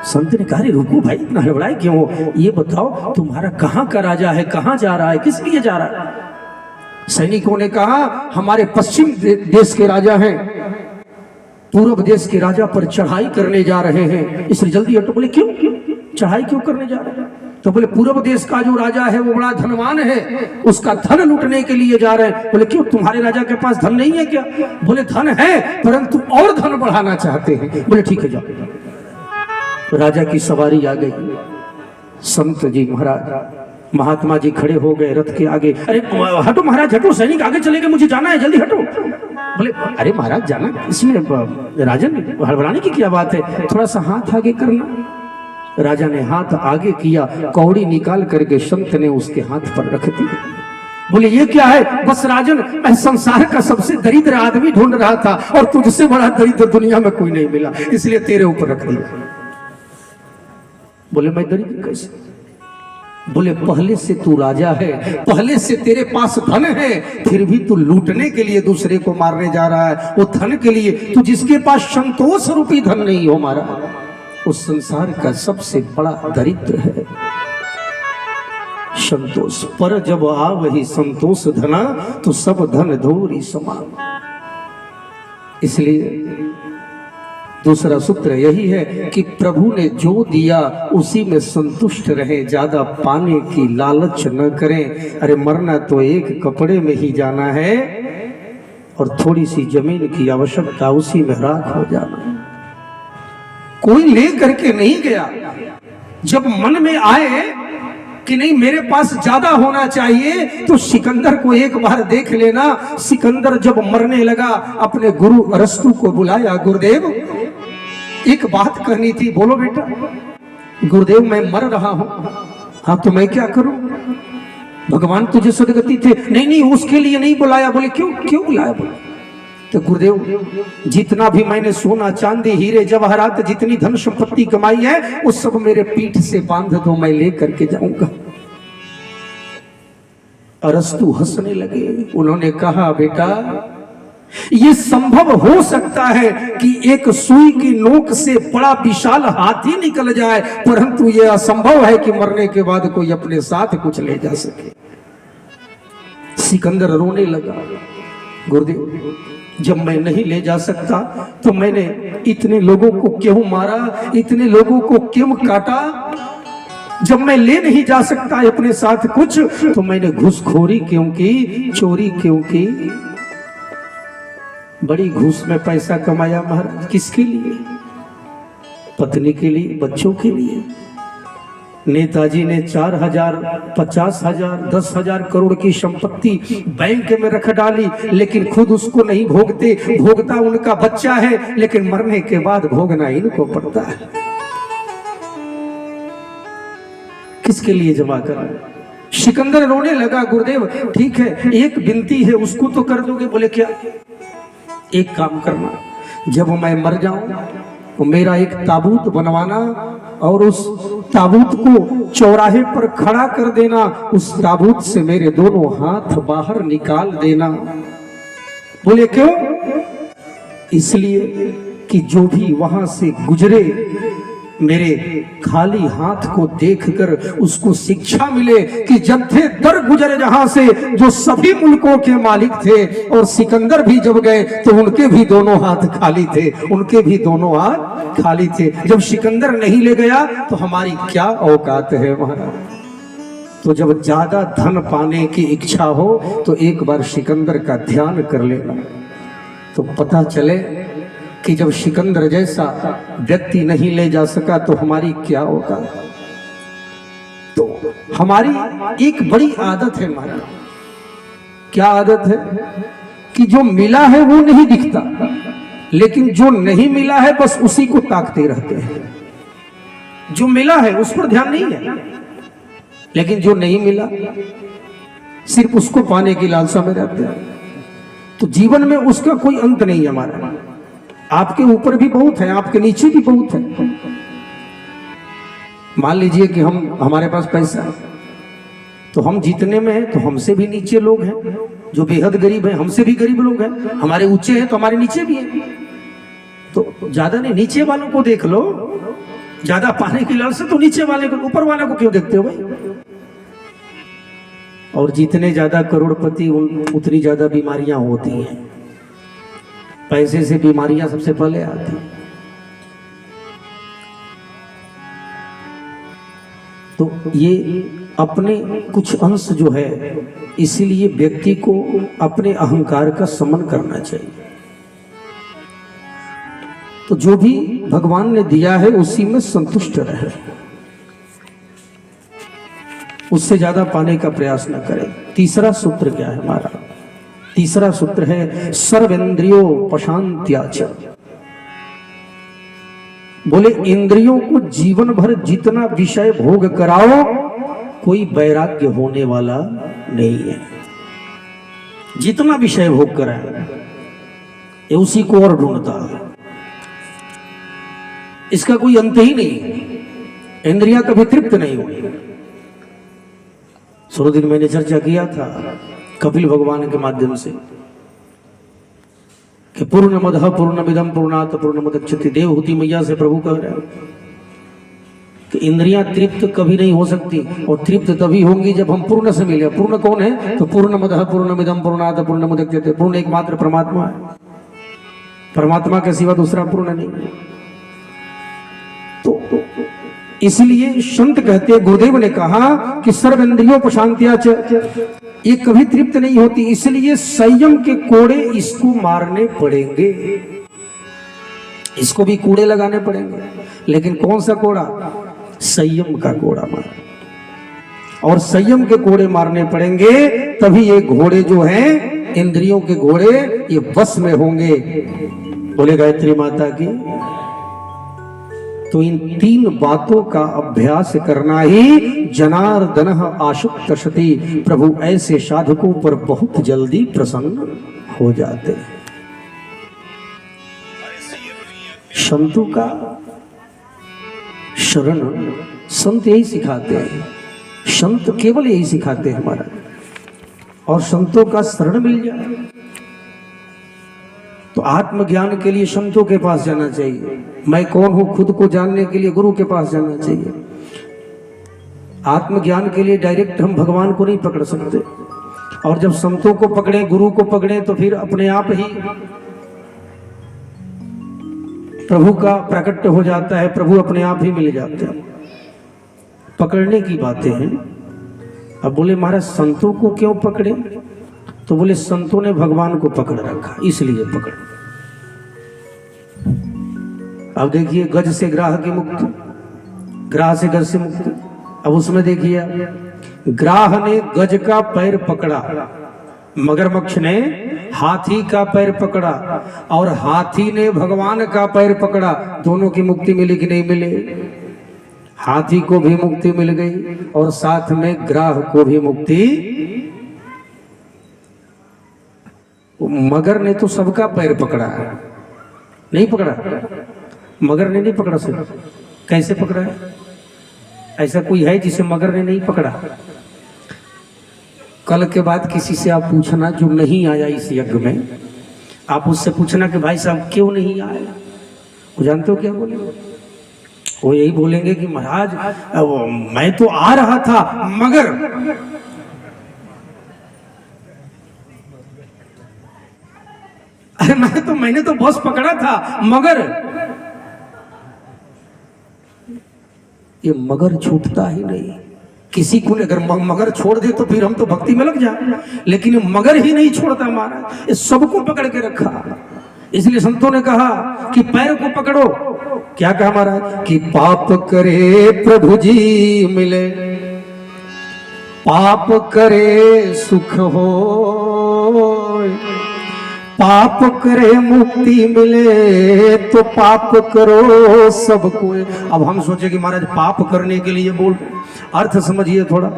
संत ने कहा रुको भाई, इतना हड़बड़ाए क्यों हो? ये बताओ तुम्हारा कहाँ का राजा है, कहाँ जा रहा है, किस लिए जा रहा है? सैनिकों ने कहा हमारे पश्चिम देश के राजा हैं, पूर्व देश के राजा पर चढ़ाई करने जा रहे हैं, इसलिए जल्दी हटो। बोले क्यों? चढ़ाई क्यों करने जा रहे हैं? तो बोले पूर्व देश का जो राजा है वो बड़ा धनवान है, उसका धन लूटने के लिए जा रहे हैं। बोले क्यों, तुम्हारे राजा के पास धन नहीं है क्या? बोले धन है परंतु और धन बढ़ाना चाहते हैं। बोले ठीक है जाओ। राजा की सवारी आ गई। संत जी महाराज महात्मा जी खड़े हो गए रथ के आगे। अरे हटो महाराज हटो, सैनिक आगे चले गए, मुझे जाना है, जल्दी हटो। बोले अरे महाराज जाना, इसमें राजन हड़बड़ाने की क्या बात है, थोड़ा सा हाथ आगे करना। राजा ने हाथ आगे किया, कौड़ी निकाल करके संत ने उसके हाथ पर रख दी। बोले ये क्या है? बस राजन मैं संसार का सबसे दरिद्र आदमी ढूंढ रहा था और तुझसे बड़ा दरिद्र दुनिया में कोई नहीं मिला, इसलिए तेरे ऊपर रख दिया। बोले मैं दरिद्र कैसे? बोले पहले से तू राजा है, पहले से तेरे पास धन है, फिर भी तू लूटने के लिए दूसरे को मारने जा रहा है। वो धन के लिए तू जिसके पास संतोष रूपी धन नहीं हो मारा, उस संसार का सबसे बड़ा दरिद्र है। संतोष, पर जब आ वही संतोष धना तो सब धन धूरी समान। इसलिए दूसरा सूत्र यही है कि प्रभु ने जो दिया उसी में संतुष्ट रहे, ज्यादा पाने की लालच न करें। अरे मरना तो एक कपड़े में ही जाना है और थोड़ी सी जमीन की आवश्यकता, उसी में राख हो जाना है। कोई ले करके नहीं गया। जब मन में आए कि नहीं मेरे पास ज्यादा होना चाहिए, तो सिकंदर को एक बार देख लेना। सिकंदर जब मरने लगा अपने गुरु अरस्तु को बुलाया, गुरुदेव एक बात करनी थी, बोलो बेटा। गुरुदेव मैं मर रहा हूं। हाँ तो मैं क्या करूं? भगवान तुझे सदगति थे। नहीं नहीं उसके लिए नहीं बुलाया। बोले क्यों क्यों बुलाया? बोले तो गुरुदेव जितना भी मैंने सोना चांदी हीरे जवाहरात जितनी धन संपत्ति कमाई है वो सब मेरे पीठ से बांध दो, मैं लेकर के जाऊंगा। अरस्तु हंसने लगे। उन्होंने कहा बेटा ये संभव हो सकता है कि एक सुई की नोक से बड़ा विशाल हाथी निकल जाए, परंतु यह असंभव है कि मरने के बाद कोई अपने साथ कुछ ले जा सके। सिकंदर रोने लगा। गुरुदेव जब मैं नहीं ले जा सकता तो मैंने इतने लोगों को क्यों मारा, इतने लोगों को क्यों काटा? जब मैं ले नहीं जा सकता अपने साथ कुछ, तो मैंने घूसखोरी क्यों की, चोरी क्यों की? बड़ी घूस में पैसा कमाया महाराज। किसके लिए? पत्नी के लिए, बच्चों के लिए। नेताजी ने 4,000, 50,000, 10,000 करोड़ की संपत्ति बैंक में रख डाली, लेकिन खुद उसको नहीं भोगते। भोगता उनका बच्चा है, लेकिन मरने के बाद भोगना इनको पड़ता है। किसके लिए जमा करा? सिकंदर रोने लगा। गुरुदेव ठीक है एक विनती है, उसको तो कर दोगे? बोले क्या? एक काम करना, जब मैं मर जाऊं तो मेरा एक ताबूत बनवाना और उस ताबूत को चौराहे पर खड़ा कर देना। उस ताबूत से मेरे दोनों हाथ बाहर निकाल देना। बोले क्यों? इसलिए कि जो भी वहां से गुजरे मेरे खाली हाथ को देखकर उसको शिक्षा मिले कि जब थे दर गुजरे जहां से जो सभी मुल्कों के मालिक थे, और सिकंदर भी जब गए तो उनके भी दोनों हाथ खाली थे, उनके भी दोनों हाथ खाली थे। जब सिकंदर नहीं ले गया तो हमारी क्या औकात है महाराज। तो जब ज्यादा धन पाने की इच्छा हो तो एक बार सिकंदर का ध्यान कर लेना, तो पता चले कि जब सिकंदर जैसा व्यक्ति नहीं ले जा सका तो हमारी क्या होगा। तो हमारी एक बड़ी आदत है महाराज। क्या आदत है? कि जो मिला है वो नहीं दिखता, लेकिन जो नहीं मिला है बस उसी को ताकते रहते हैं। जो मिला है उस पर ध्यान नहीं है, लेकिन जो नहीं मिला सिर्फ उसको पाने की लालसा में रहते हैं। तो जीवन में उसका कोई अंत नहीं है हमारा। आपके ऊपर भी बहुत है, आपके नीचे भी बहुत है। मान लीजिए कि हमारे पास पैसा है, तो हम जितने में हैं तो हमसे भी नीचे लोग हैं जो बेहद गरीब हैं, हमसे भी गरीब लोग हैं। हमारे ऊंचे हैं तो हमारे नीचे भी हैं। तो ज्यादा नहीं, नीचे वालों को देख लो। ज्यादा पाने की लालसा तो नीचे वाले को, ऊपर वाले को क्यों देखते हो भाई? और जितने ज्यादा करोड़पति उतनी ज्यादा बीमारियां होती हैं। पैसे से बीमारियां सबसे पहले आती। तो ये अपने कुछ अंश जो है, इसीलिए व्यक्ति को अपने अहंकार का समन करना चाहिए। तो जो भी भगवान ने दिया है उसी में संतुष्ट रहे, उससे ज्यादा पाने का प्रयास न करें। तीसरा सूत्र क्या है हमारा? तीसरा सूत्र है सर्वेंद्रियो प्रशांत्याच। बोले इंद्रियों को जीवन भर जितना विषय भोग कराओ कोई वैराग्य होने वाला नहीं है। जितना विषय भोग कराए ये उसी को और ढूंढता है, इसका कोई अंत ही नहीं। इंद्रियां कभी तृप्त नहीं हुई। थोड़े दिन मैंने चर्चा किया था कपिल भगवान के माध्यम से कि पूर्णमदः पूर्णमिदं पूर्णात् पूर्णमुदच्यते। देवहूति मैया से प्रभु कह रहे हैं कि इंद्रियां तृप्त कभी नहीं हो सकती, और तृप्त तभी होंगी जब हम पूर्ण से मिले। पूर्ण कौन है? तो पूर्णमदः पूर्णमिदं पूर्णात् पूर्णमुदच्यते। पूर्ण एकमात्र परमात्मा है, परमात्मा के सिवा दूसरा पूर्ण नहीं। तो इसलिए संत कहते, गुरुदेव ने कहा कि सर्वेंद्रियों प्रशांत्या च, ये कभी तृप्त नहीं होती, इसलिए संयम के कोड़े इसको मारने पड़ेंगे, इसको भी कूड़े लगाने पड़ेंगे। लेकिन कौन सा कोड़ा? संयम का कोड़ा मार, और संयम के कोड़े मारने पड़ेंगे, तभी ये घोड़े जो हैं, इंद्रियों के घोड़े, ये वश में होंगे। बोले गायत्री माता की। तो इन 3 बातों का अभ्यास करना ही जनार्दन आशुक्त सती, प्रभु ऐसे साधकों पर बहुत जल्दी प्रसन्न हो जाते हैं। संतों का शरण, संत यही सिखाते हैं, संत केवल यही सिखाते हैं हमारा, और संतों का शरण मिल जाए तो आत्मज्ञान के लिए संतों के पास जाना चाहिए। मैं कौन हूं खुद को जानने के लिए गुरु के पास जाना चाहिए। आत्मज्ञान के लिए डायरेक्ट हम भगवान को नहीं पकड़ सकते, और जब संतों को पकड़े, गुरु को पकड़े, तो फिर अपने आप ही प्रभु का प्रकट हो जाता है, प्रभु अपने आप ही मिल जाते हैं। पकड़ने की बातें हैं। अब बोले महाराज संतों को क्यों पकड़े? तो बोले संतों ने भगवान को पकड़ रखा, इसलिए पकड़। अब देखिए, गज से ग्राह की मुक्ति, ग्राह से गज से मुक्ति। अब उसमें देखिए, ग्राह ने गज का पैर पकड़ा, मगरमच्छ ने हाथी का पैर पकड़ा, और हाथी ने भगवान का पैर पकड़ा। दोनों की मुक्ति मिली कि नहीं मिली? हाथी को भी मुक्ति मिल गई, और साथ में ग्राह को भी मुक्ति। मगर ने तो सबका पैर पकड़ा, नहीं पकड़ा? मगर ने नहीं पकड़ा सिर्फ, कैसे पकड़ा है? ऐसा कोई है जिसे मगर ने नहीं पकड़ा? कल के बाद किसी से आप पूछना जो नहीं आया इस यज्ञ में, आप उससे पूछना कि भाई साहब क्यों नहीं आया, वो जानते हो क्या बोले? वो यही बोलेंगे कि महाराज मैं तो आ रहा था मगर। अरे मैंने तो बस पकड़ा था मगर। ये मगर छूटता ही नहीं। किसी को अगर मगर छोड़ दे तो फिर हम तो भक्ति में लग जाए, लेकिन मगर ही नहीं छोड़ता महाराज, ये सबको पकड़ के रखा। इसलिए संतों ने कहा कि पैर को पकड़ो। क्या कहा महाराज? कि पाप करे प्रभु जी मिले, पाप करे सुख हो, पाप करे मुक्ति मिले, तो पाप करो सबको। अब हम सोचे कि महाराज पाप करने के लिए बोल, अर्थ समझिए थोड़ा।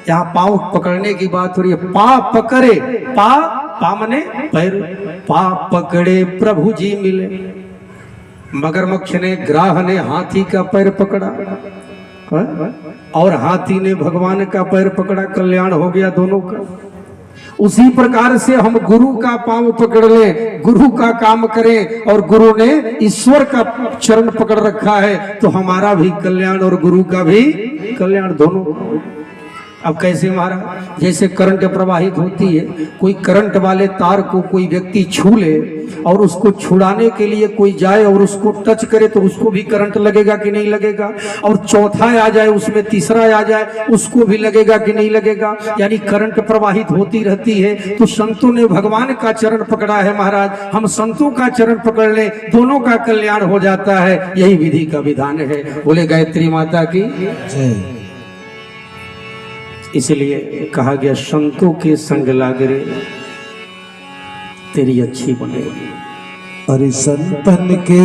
यहाँ पाँव पकड़ने की बात हो रही है। पाप करे, पा मने पैर, पाप पकड़े प्रभु जी मिले। मगरमच्छ ने, ग्राह ने हाथी का पैर पकड़ा, और हाथी ने भगवान का पैर पकड़ा, कल्याण हो गया दोनों का। उसी प्रकार से हम गुरु का पांव पकड़ लें, गुरु का काम करें, और गुरु ने ईश्वर का चरण पकड़ रखा है, तो हमारा भी कल्याण और गुरु का भी कल्याण, दोनों। अब कैसे महाराज? जैसे करंट प्रवाहित होती है, कोई करंट वाले तार को कोई व्यक्ति छू ले और उसको छुड़ाने के लिए कोई जाए और उसको टच करे तो उसको भी करंट लगेगा कि नहीं लगेगा? और चौथा आ जाए उसमें, तीसरा आ जाए उसको भी लगेगा कि नहीं लगेगा? यानी करंट प्रवाहित होती रहती है। तो संतों ने भगवान का चरण पकड़ा है महाराज, हम संतों का चरण पकड़ ले, दोनों का कल्याण हो जाता है। यही विधि का विधान है। बोले गायत्री माता की जय। इसलिए कहा गया संतों के संग लागरे तेरी अच्छी बनेगी। अरे संतन के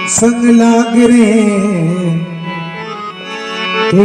संग लागरे